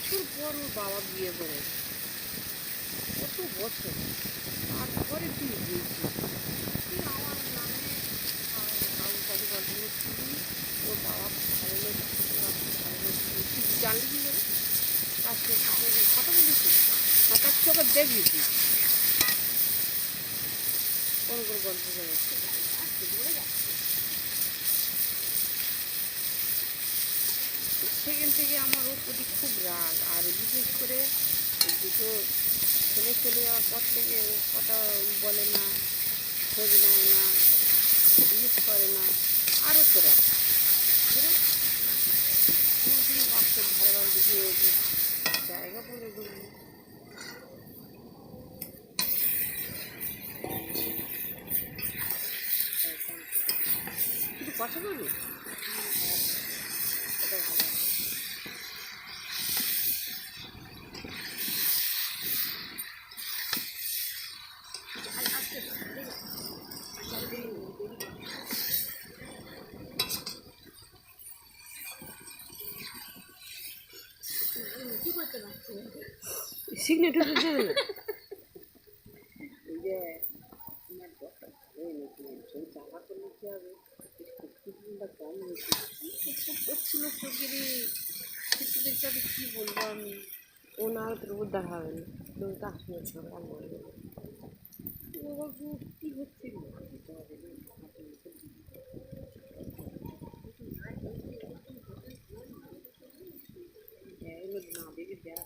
বছর পর ওর বাবা বিয়ে করে, কত বছর, তারপরে তুই বুঝছিস তুই আমার নামে কাগজ কাজে গল্প করছিলি, ওর বাবা ভালো লোক, ভালো লোক, তুই জানলি কি করে? তার সাথে কথা বলেছিস না, তার চোখে দেখবি তুই কোন কোন গল্প করে সেখান থেকে আমার ওর প্রতি খুব রাগ। আর বিশেষ করে দুটো ছেলে চলে যাওয়ার পর থেকে ও কথা বলে না, খোঁজ নেয় না, জিজ্ঞেস করে না, আরও তো রাগ। কোনোদিন বাচ্চার ধারে বাড়ি গিয়ে জায়গা বলে দিবি। কিন্তু কথা বলবি, এটা ভালো। সিগনেচার দিতে হবে যে তোমার দরকার ছবি চাপা করলে কী হবে, কম হয়েছে করছিল চোখেরই কিছু দেখতে হবে। কী বলবো আমি, ও না হলে তোর উদ্ধার হবে না, তুমি কাজ শুনেছ আর বলবে কী হচ্ছে দিতে হবে না বেবি দেওয়া,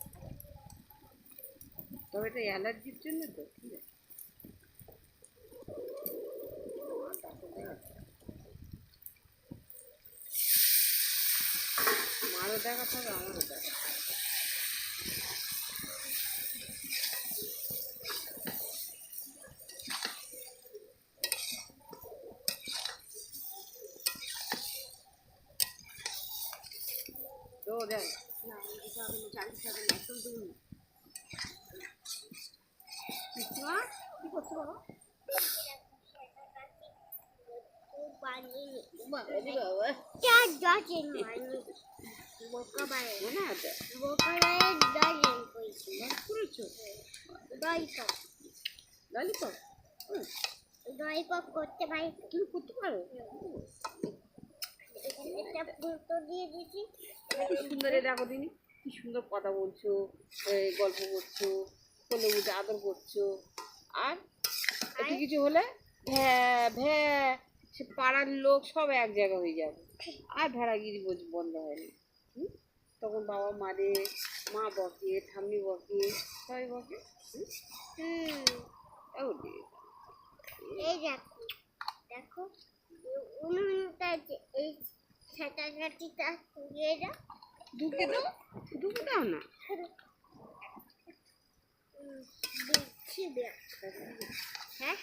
তবে এটা অ্যালার্জির জন্য তো ঠিক আছে। মারও দেখাতে হবে, আমারও দেখাতে হবে। তো দেখ না, চালিশ হবে না, একদম তুমি কী করছো বাবা? क्या डजन मानी बोका बाय মনে আছে बोका बाय डजन कोई করেছো लॉलीपॉप ললিপপ? लॉलीपॉप করতে ভাই তুমি করতে পারো? এটা ফুটো দিয়ে দিছি, কি সুন্দর, দেখো দিনি কি সুন্দর কথা বলছো, গল্প করছো, কোলে উঠে আদর করছো। আর একটু কিছু হলে ভ্যাঁ ভ্যাঁ, সে পাড়ার লোক সব এক জায়গা হয়ে যাবে, আর ভেড়াগিরি বন্ধ হয়নি। তখন বাবা মারে, মা বকে, ঠাম্মি বকে, সবাই বকে। এই দেখো দেখো উনুনটা এই ছাটাছাটিটা দিয়ে দাও, ঢুকে দাও, ঢুকে দাও না। দিচ্ছি হ্যাঁ